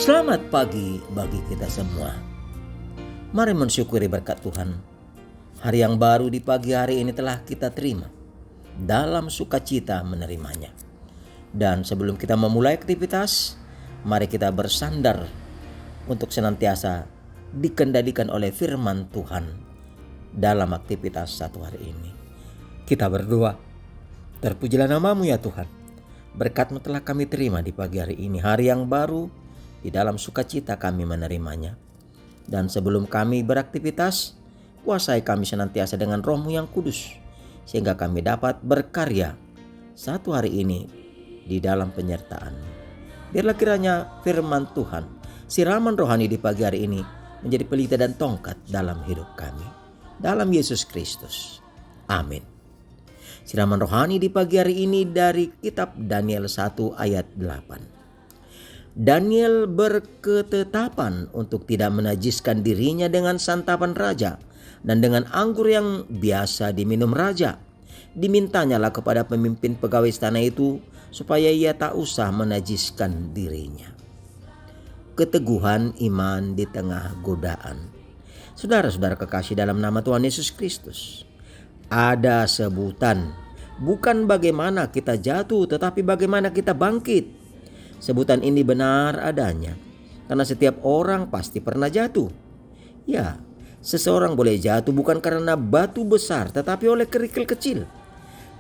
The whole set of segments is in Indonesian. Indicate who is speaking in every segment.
Speaker 1: Selamat pagi bagi kita semua. Mari mensyukuri berkat Tuhan. Hari yang baru di pagi hari ini telah kita terima. Dalam sukacita menerimanya. Dan sebelum kita memulai aktivitas, mari kita bersandar untuk senantiasa dikendalikan oleh firman Tuhan dalam aktivitas satu hari ini. Kita berdoa. Terpujilah nama-Mu ya Tuhan. Berkat-Mu telah kami terima di pagi hari ini. Hari yang baru, di dalam sukacita kami menerimanya. Dan sebelum kami beraktivitas, kuasai kami senantiasa dengan Roh-Mu yang kudus, sehingga kami dapat berkarya satu hari ini di dalam penyertaan-Mu. Biarlah kiranya firman Tuhan, siraman rohani di pagi hari ini, menjadi pelita dan tongkat dalam hidup kami. Dalam Yesus Kristus. Amin. Siraman rohani di pagi hari ini dari kitab Daniel 1 ayat 8. Daniel berketetapan untuk tidak menajiskan dirinya dengan santapan raja dan dengan anggur yang biasa diminum raja. Dimintanyalah kepada pemimpin pegawai istana itu supaya ia tak usah menajiskan dirinya. Keteguhan iman di tengah godaan. Saudara-saudara kekasih dalam nama Tuhan Yesus Kristus, ada sebutan, bukan bagaimana kita jatuh tetapi bagaimana kita bangkit. Sebutan ini benar adanya, karena setiap orang pasti pernah jatuh. Ya, seseorang boleh jatuh bukan karena batu besar, tetapi oleh kerikil kecil.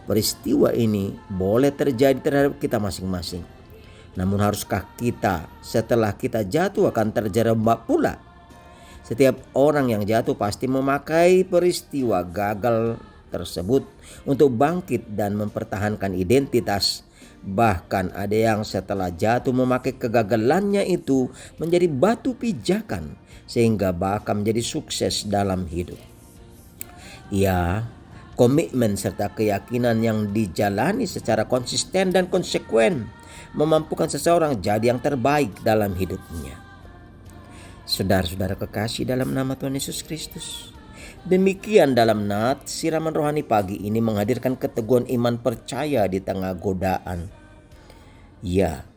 Speaker 1: Peristiwa ini boleh terjadi terhadap kita masing-masing. Namun haruskah kita setelah kita jatuh akan terjerembab pula? Setiap orang yang jatuh pasti memakai peristiwa gagal tersebut untuk bangkit dan mempertahankan identitas. Bahkan ada yang setelah jatuh memakai kegagalannya itu menjadi batu pijakan sehingga bahkan menjadi sukses dalam hidup. Ya, komitmen serta keyakinan yang dijalani secara konsisten dan konsekuen memampukan seseorang jadi yang terbaik dalam hidupnya. Saudara-saudara kekasih dalam nama Tuhan Yesus Kristus. Demikian dalam nat siraman rohani pagi ini menghadirkan keteguhan iman percaya di tengah godaan. Ya,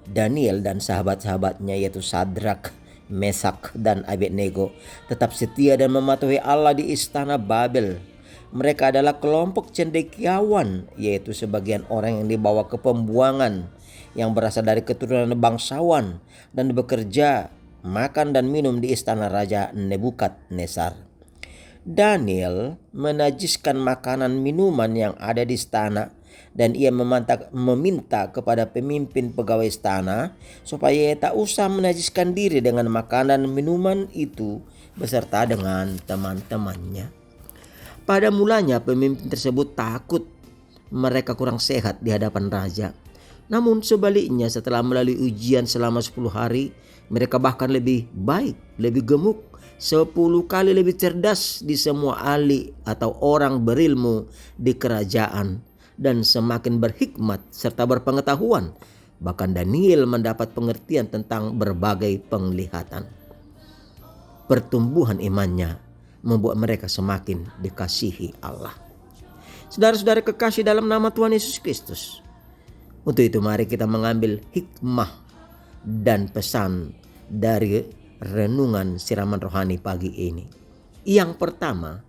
Speaker 1: Daniel dan sahabat-sahabatnya yaitu Sadrak, Mesak, dan Abednego tetap setia dan mematuhi Allah di istana Babel. Mereka adalah kelompok cendekiawan, yaitu sebagian orang yang dibawa ke pembuangan yang berasal dari keturunan bangsawan dan bekerja, makan dan minum di istana Raja Nebukadnezar. Daniel menajiskan makanan minuman yang ada di istana dan ia meminta kepada pemimpin pegawai istana supaya ia tak usah menajiskan diri dengan makanan minuman itu beserta dengan teman-temannya. Pada mulanya pemimpin tersebut takut mereka kurang sehat di hadapan raja. Namun sebaliknya setelah melalui ujian selama 10 hari, mereka bahkan lebih baik, lebih gemuk, 10 kali lebih cerdas di semua ahli atau orang berilmu di kerajaan, dan semakin berhikmat serta berpengetahuan. Bahkan Daniel mendapat pengertian tentang berbagai penglihatan. Pertumbuhan imannya membuat mereka semakin dikasihi Allah. Saudara-saudara kekasih dalam nama Tuhan Yesus Kristus, untuk itu mari kita mengambil hikmah dan pesan dari renungan siraman rohani pagi ini. Yang pertama,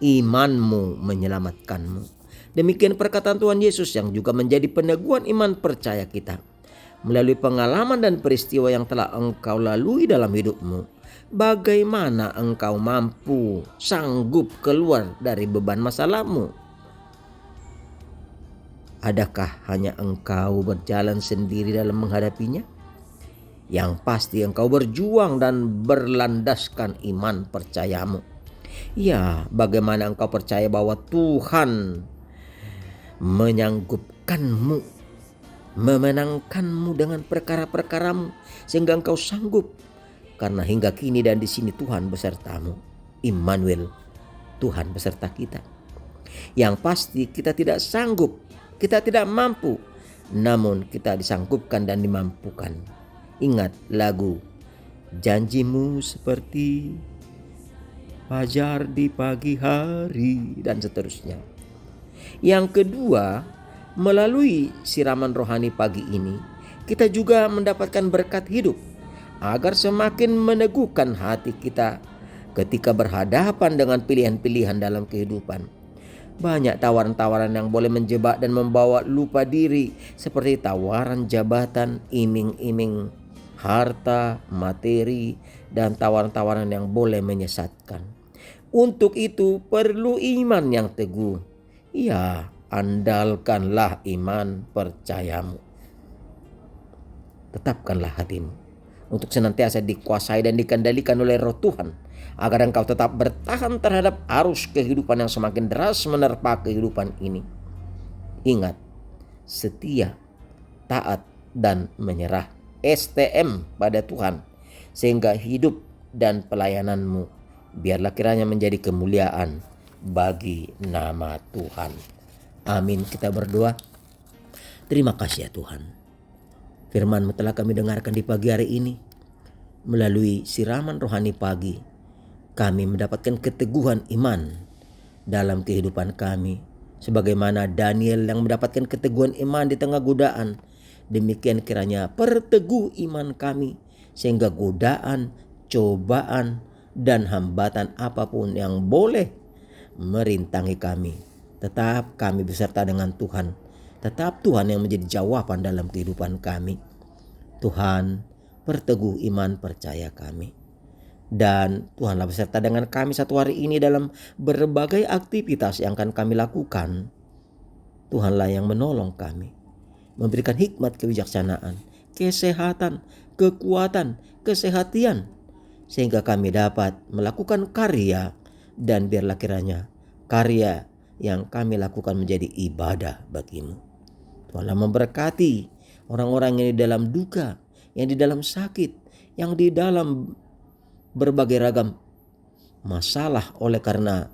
Speaker 1: imanmu menyelamatkanmu. Demikian perkataan Tuhan Yesus yang juga menjadi peneguhan iman percaya kita. Melalui pengalaman dan peristiwa yang telah engkau lalui dalam hidupmu, bagaimana engkau mampu sanggup keluar dari beban masalahmu? Adakah hanya engkau berjalan sendiri dalam menghadapinya? Yang pasti engkau berjuang dan berlandaskan iman percayamu. Ya, bagaimana engkau percaya bahwa Tuhan menyanggupkanmu, memenangkanmu dengan perkara-perkaramu, sehingga engkau sanggup. Karena hingga kini dan di sini Tuhan besertamu. Immanuel, Tuhan beserta kita. Yang pasti kita tidak sanggup, kita tidak mampu, namun kita disanggupkan dan dimampukan. Ingat lagu, janjimu seperti fajar di pagi hari, dan seterusnya. Yang kedua, melalui siraman rohani pagi ini, kita juga mendapatkan berkat hidup agar semakin meneguhkan hati kita ketika berhadapan dengan pilihan-pilihan dalam kehidupan. Banyak tawaran-tawaran yang boleh menjebak dan membawa lupa diri, seperti tawaran jabatan, iming-iming harta, materi, dan tawaran-tawaran yang boleh menyesatkan. Untuk itu perlu iman yang teguh. Ya, andalkanlah iman percayamu. Tetapkanlah hatimu untuk senantiasa dikuasai dan dikendalikan oleh Roh Tuhan, agar engkau tetap bertahan terhadap arus kehidupan yang semakin deras menerpa kehidupan ini. Ingat, setia, taat, dan menyerah STM pada Tuhan, sehingga hidup dan pelayananmu biarlah kiranya menjadi kemuliaan bagi nama Tuhan. Amin. Kita berdoa. Terima kasih ya Tuhan, firman-Mu telah kami dengarkan di pagi hari ini. Melalui siraman rohani pagi, kami mendapatkan keteguhan iman dalam kehidupan kami. Sebagaimana Daniel yang mendapatkan keteguhan iman di tengah godaan, demikian kiranya perteguh iman kami, sehingga godaan, cobaan, dan hambatan apapun yang boleh merintangi kami, tetap kami beserta dengan Tuhan. Tetap Tuhan yang menjadi jawaban dalam kehidupan kami. Tuhan, perteguh iman percaya kami. Dan Tuhanlah beserta dengan kami satu hari ini dalam berbagai aktivitas yang akan kami lakukan. Tuhanlah yang menolong kami, memberikan hikmat kebijaksanaan, kesehatan, kekuatan, kesehatian, sehingga kami dapat melakukan karya, dan biarlah kiranya karya yang kami lakukan menjadi ibadah bagimu. Tuhanlah memberkati orang-orang yang di dalam duka, yang di dalam sakit, yang di dalam berbagai ragam masalah oleh karena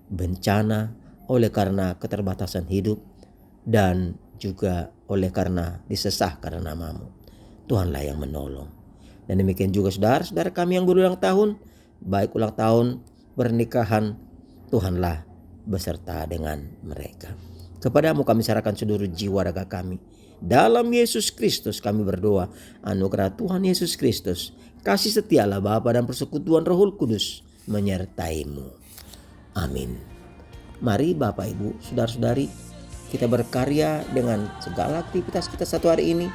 Speaker 1: bencana, oleh karena keterbatasan hidup, dan juga oleh karena disesah karena nama-Mu. Tuhanlah yang menolong. Dan demikian juga saudara-saudara kami yang berulang tahun, baik ulang tahun, pernikahan, Tuhanlah beserta dengan mereka. Kepada-Mu kami serahkan seluruh jiwa raga kami. Dalam Yesus Kristus kami berdoa, anugerah Tuhan Yesus Kristus, kasih setia Allah Bapa dan persekutuan Roh Kudus menyertai-Mu. Amin. Mari Bapak Ibu, saudara-saudari, kita berkarya dengan segala aktivitas kita satu hari ini,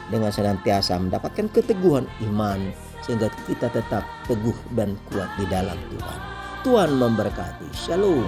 Speaker 1: dengan senantiasa mendapatkan keteguhan iman, sehingga kita tetap teguh dan kuat di dalam Tuhan. Tuhan memberkati. Shalom.